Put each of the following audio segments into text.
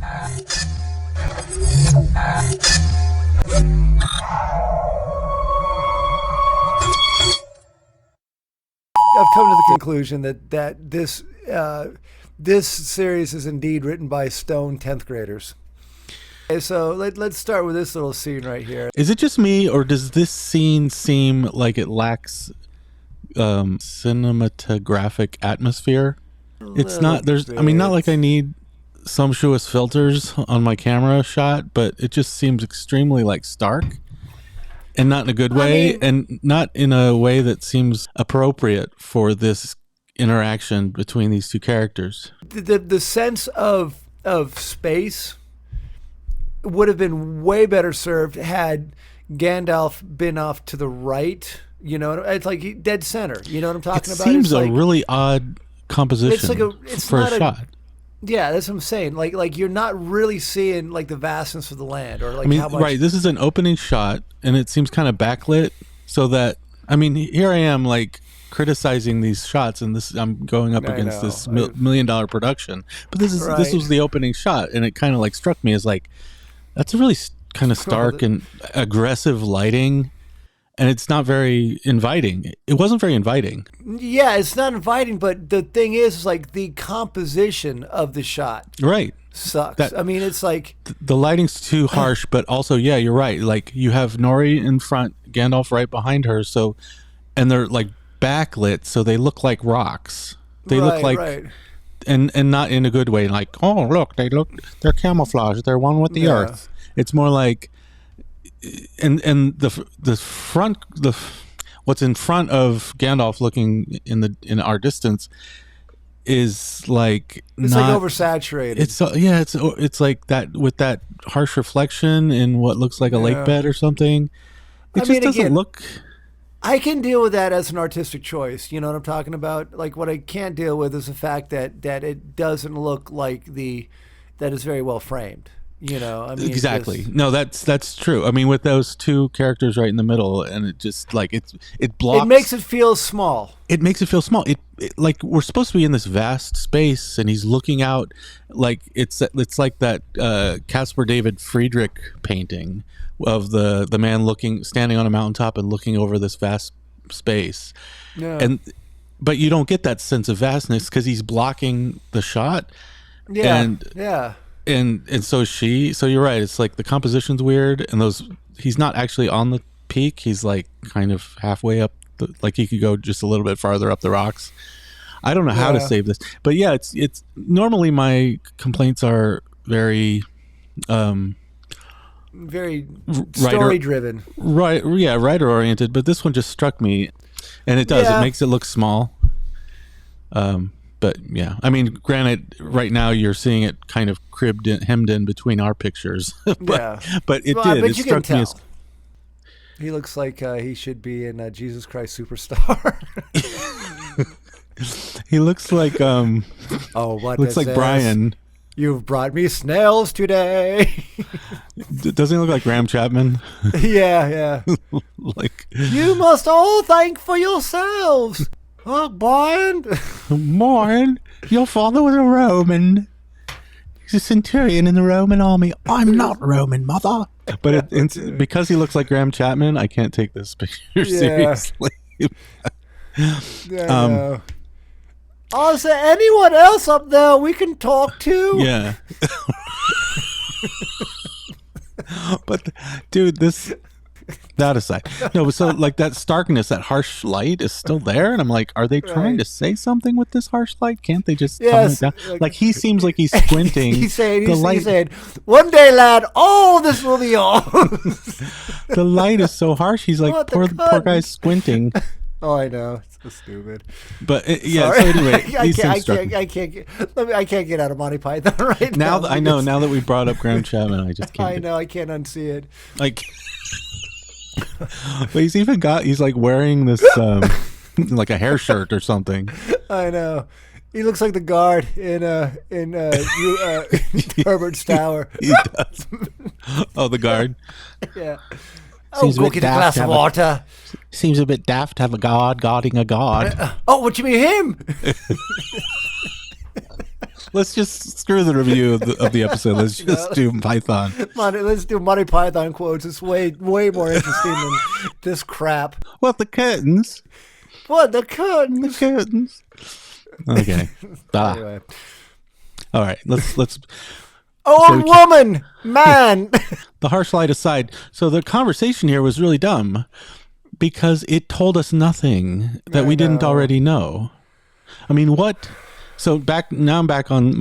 I've come to the conclusion that this series is indeed written by stone 10th graders. Okay, so let's start with this little scene right here. Is it just me, or does this scene seem like it lacks cinematographic atmosphere? It's not. I mean, not like I need sumptuous filters on my camera shot, but it just seems extremely like stark. And not in a good way, and not in a way that seems appropriate for this interaction between these two characters. The sense of space would have been way better served had Gandalf been off to the right. You know, it's like dead center. You know what I'm talking about? It seems a really odd composition for a shot. Yeah, that's what I'm saying. Like you're not really seeing like the vastness of the land, or like I mean, how much. Right. This is an opening shot, and it seems kind of backlit, so that I mean, here I am like criticizing these shots, and I'm going up against this $1 million production. But this was the opening shot, and it kind of like struck me as like that's a really kind of stark and aggressive lighting. And it's not very inviting. It wasn't very inviting. Yeah, it's not inviting, but the thing is like the composition of the shot. Right. Sucks. I mean, it's like the lighting's too harsh, but also, yeah, you're right. Like you have Nori in front, Gandalf right behind her. So, and they're like backlit, so they look like rocks. They look like, and not in a good way. Like, oh, look, they're camouflaged. They're one with the earth. It's more like, and the front, what's in front of Gandalf looking in our distance is like it's not, like oversaturated. It's like that with that harsh reflection in what looks like a lake bed or something. It just doesn't look. I can deal with that as an artistic choice. You know what I'm talking about? Like what I can't deal with is the fact that it doesn't look like that is very well framed. You know, I mean, exactly. No, that's true. I mean, with those two characters right in the middle, and it just like it blocks. It makes it feel small. It makes it feel small. It like we're supposed to be in this vast space, and he's looking out like it's like that Caspar David Friedrich painting of the man standing on a mountaintop and looking over this vast space. Yeah. But you don't get that sense of vastness because he's blocking the shot. Yeah. And so you're right. It's like the composition's weird, and he's not actually on the peak. He's like kind of halfway up. Like he could go just a little bit farther up the rocks. I don't know how to save this, but yeah, it's normally my complaints are very, very story driven. Right? Yeah, writer oriented. But this one just struck me, and it does. Yeah. It makes it look small. But yeah, I mean, granted, right now you're seeing it kind of hemmed in between our pictures. But it struck me as he looks like he should be in Jesus Christ Superstar. He looks like what looks like this? Brian. You've brought me snails today. Doesn't he look like Graham Chapman? Yeah. Like you must all thank for yourselves. Oh, Brian, your father was a Roman. He's a centurion in the Roman army. I'm not Roman, mother. But because he looks like Graham Chapman, I can't take this picture seriously. Oh, is there anyone else up there we can talk to? Yeah. But, dude, that aside, no. So like that starkness, that harsh light is still there, and I'm like, are they trying to say something with this harsh light? Can't they just tone it down? Like he seems like he's squinting. He's saying, one day, lad, all this will be yours. The light is so harsh. He's like, poor guy's squinting. Oh, I know. It's so stupid. But so anyway, I can't get out of Monty Python right now. I know. Now that we brought up Graham Chapman, I just can't. I know. I can't unsee it. Like. But he's like wearing this like a hair shirt or something. I know. He looks like the guard in Herbert's Tower. He does. Oh, the guard. Yeah. Seems go get a glass of water. Seems a bit daft to have a god guarding a god. What you mean him? Let's just screw the review of the episode. Let's just do Python. Let's do Monty Python quotes. It's way more interesting than this crap. What the curtains? What the curtains? The curtains. Okay. Anyway. All right. Let's. Woman, man. The harsh light aside. So the conversation here was really dumb because it told us nothing that we didn't already know. I mean, what? So I'm back on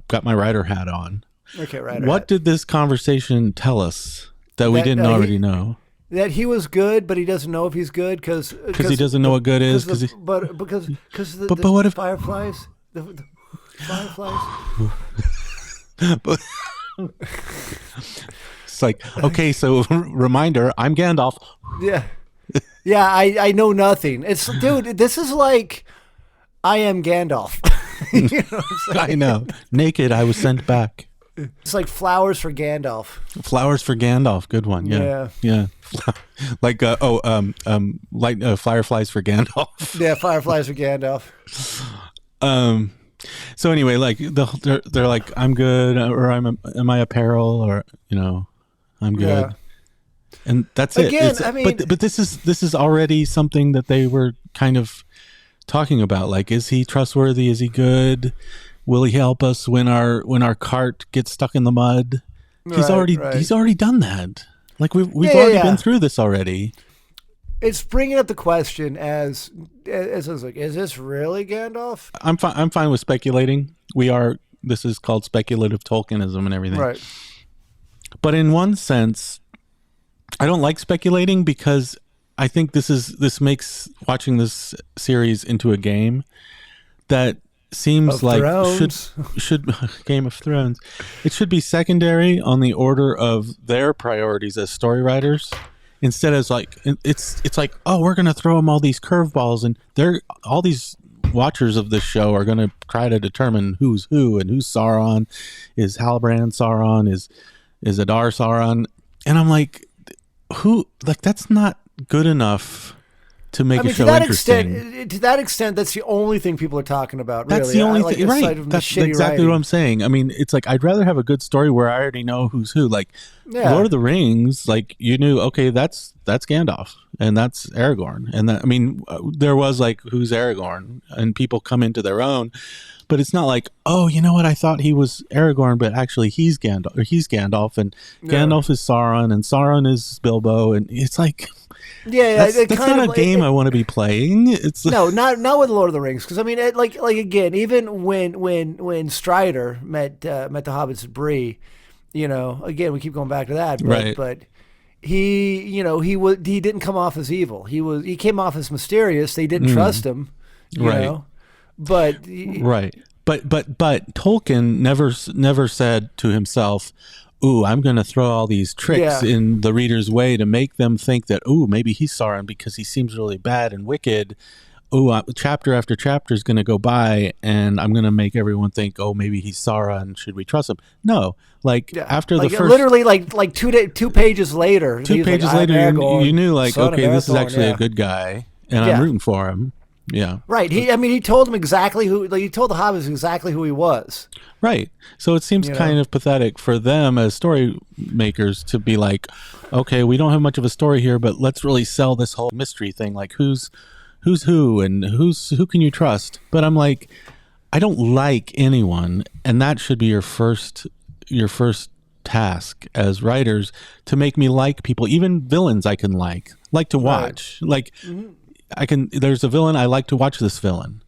got my writer hat on. Okay, writer. What did this conversation tell us that we didn't already know? That he was good, but he doesn't know if he's good because he doesn't know what good is. Because the fireflies, the fireflies. It's like, okay, so reminder, I'm Gandalf. Yeah, I know nothing. Dude, this is like I am Gandalf. You know what I'm saying? I know. Naked, I was sent back. It's like flowers for Gandalf. Flowers for Gandalf, good one. Yeah. Like light fireflies for Gandalf. Yeah, fireflies for Gandalf. So anyway, like they're like, I'm good, or am I a peril, or I'm good, Yeah. and that's Again, it. But this is already something that they were kind of talking about. Like, is he trustworthy? Is he good? Will he help us when our cart gets stuck in the mud? He's already done that. Like we've already been through this already. It's bringing up the question as like, is this really Gandalf? I'm fine with speculating. This is called speculative Tolkienism and everything. Right. But in one sense, I don't like speculating because I think this makes watching this series into a game that seems like should Game of Thrones. It should be secondary on the order of their priorities as story writers. Instead of like it's like, oh, we're gonna throw them all these curveballs, and all these watchers of this show are gonna try to determine who's who and who's Sauron. Is Halbrand Sauron? Is Adar Sauron? And I'm like, who? Like, that's not good enough to make a show interesting. To that extent, that's the only thing people are talking about. Really. That's the only thing, right? That's exactly what I'm saying. I mean, it's like I'd rather have a good story where I already know who's who. Like Lord of the Rings, like you knew, okay, that's Gandalf and that's Aragorn, and that, I mean, there was like, who's Aragorn, and people come into their own. But it's not like, oh, you know what? I thought he was Aragorn, but actually he's Gandalf, and Gandalf is Sauron, and Sauron is Bilbo, and it's like, that's not a game I want to be playing. It's no, not with Lord of the Rings, because I mean, like again, even when Strider met the hobbits at Bree, again, we keep going back to that, but he didn't come off as evil. He came off as mysterious. They didn't trust him, you know. But Tolkien never said to himself, "Ooh, I'm going to throw all these tricks in the reader's way to make them think that, ooh, maybe he's Sauron because he seems really bad and wicked. Ooh, chapter after chapter is going to go by, and I'm going to make everyone think, oh, maybe he's Sauron. Should we trust him?" No, after the first, literally, like 2 pages later, you knew, like, okay, this is actually a good guy, and I'm rooting for him. Yeah. Right. He told him exactly who. Like, he told the hobbits exactly who he was. Right. So it seems kind of pathetic for them as story makers to be like, okay, we don't have much of a story here, but let's really sell this whole mystery thing. Like, who's who and who can you trust? But I'm like, I don't like anyone, and that should be your first task as writers, to make me like people, even villains I can like to watch. Right. Like. Mm-hmm. There's a villain, I like to watch this villain.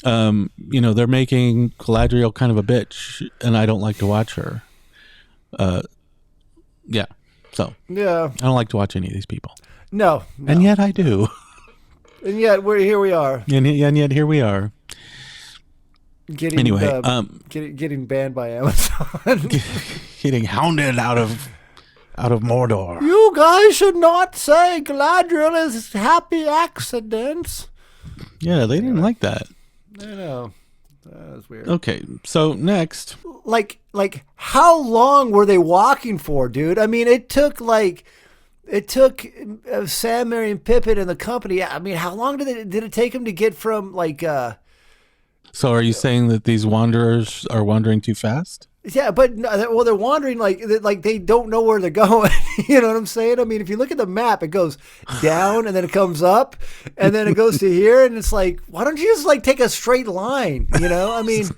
They're making Galadriel kind of a bitch, and I don't like to watch her. So I don't like to watch any of these people. No. And yet I do. And yet here we are. And yet here we are. Getting banned by Amazon. Getting hounded out of Mordor. You guys should not say Galadriel is happy accidents. Yeah, they didn't like that. I know. That was weird. Okay, so next. Like how long were they walking for, dude? I mean, it took Sam, Merry, and Pippin and the company. I mean, how long did it take them to get from So are you saying that these wanderers are wandering too fast? Yeah, but well, they're wandering like they don't know where they're going. You know what I'm saying? I mean, if you look at the map, it goes down and then it comes up and then it goes to here, and it's like, why don't you just like take a straight line? You know, I mean,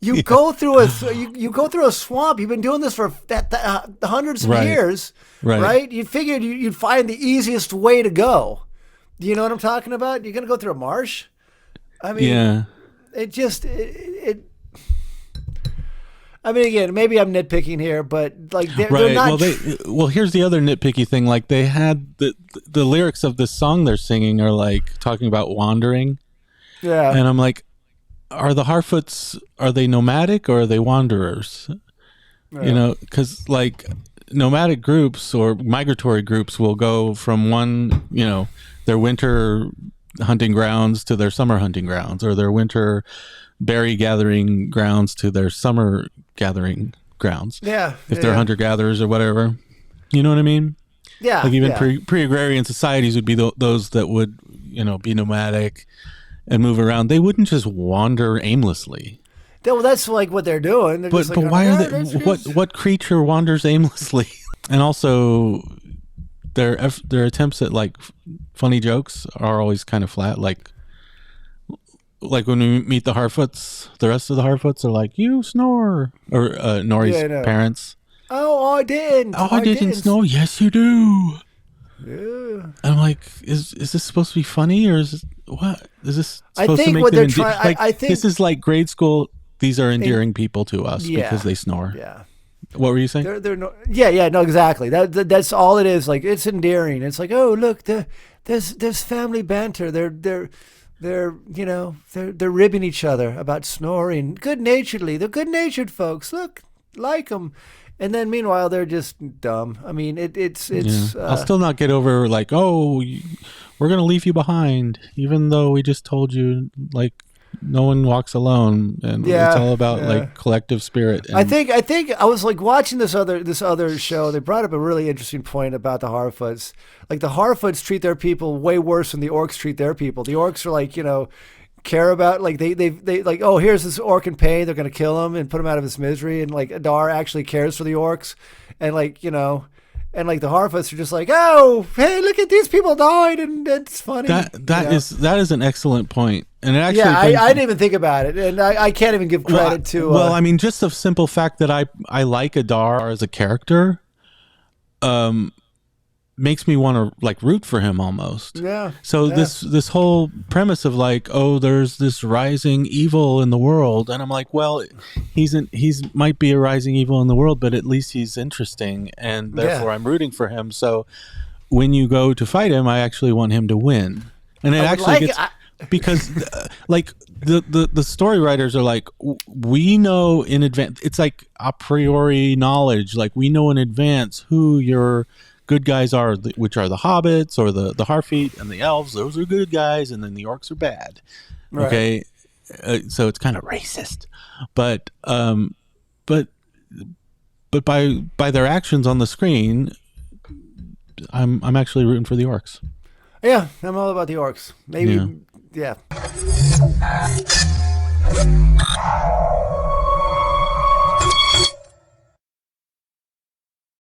you go through you go through a swamp. You've been doing this for hundreds of years, right? You figured you'd find the easiest way to go. You know what I'm talking about? You're gonna go through a marsh. I mean, it just it I mean, again, maybe I'm nitpicking here, but like they're not. Well, here's the other nitpicky thing. Like they had the lyrics of this song they're singing are like talking about wandering. Yeah. And I'm like, are the Harfoots, are they nomadic or are they wanderers? Yeah. You know, because like nomadic groups or migratory groups will go from one, you know, their winter hunting grounds to their summer hunting grounds, or their winter berry gathering grounds to their summer gathering grounds. Yeah. If they're hunter gatherers or whatever, you know what I mean? Yeah. Like even pre-agrarian societies would be those that would, you know, be nomadic and move around. They wouldn't just wander aimlessly. Well, that's like what they're doing. They're but why are they? What creature wanders aimlessly? And also, their attempts at like funny jokes are always kind of flat. Like when we meet the Harfoots, the rest of the Harfoots are like, "You snore," or Nori's parents. Oh, I didn't. Oh, I didn't snore. Yes, you do. Yeah. I'm like, is this supposed to be funny, or is this, what is this supposed I think to make what them they're trying. like, I think this is like grade school. These are endearing people to us because they snore. Yeah. What were you saying? No, exactly. That's all it is. Like, it's endearing. It's like, oh, look, there's family banter. They're you know, they're ribbing each other about snoring good-naturedly. They're good-natured folks. Look, like them. And then meanwhile, they're just dumb. I mean, it's. I'll still not get over like, oh, we're gonna leave you behind, even though we just told you like no one walks alone, and it's all about like collective spirit. And I think I was like watching this other show. They brought up a really interesting point about the Harfoots. Like the Harfoots treat their people way worse than the Orcs treat their people. The Orcs are like, you know, care about like they like, oh, here's this orc in pain, they're gonna kill him and put him out of his misery, and like Adar actually cares for the Orcs, and like, you know, and like the Harfoots are just like, oh, hey, look at these people died, and it's funny. That is an excellent point, and it actually I didn't even think about it, and I can't even give credit to. Well, I mean, just the simple fact that I like Adar as a character, makes me want to like root for him almost. Yeah. So this whole premise of like, oh, there's this rising evil in the world, and I'm like, well, he's might be a rising evil in the world, but at least he's interesting, and therefore I'm rooting for him. So when you go to fight him, I actually want him to win, and it actually gets because like the story writers are like, we know in advance. It's like a priori knowledge. Like we know in advance who your good guys are, which are the hobbits or the Harfeet and the elves. Those are good guys, and then the orcs are bad. Right. Okay, so it's kind of racist, but by their actions on the screen, I'm actually rooting for the orcs. Yeah, I'm all about the orcs. Maybe, yeah.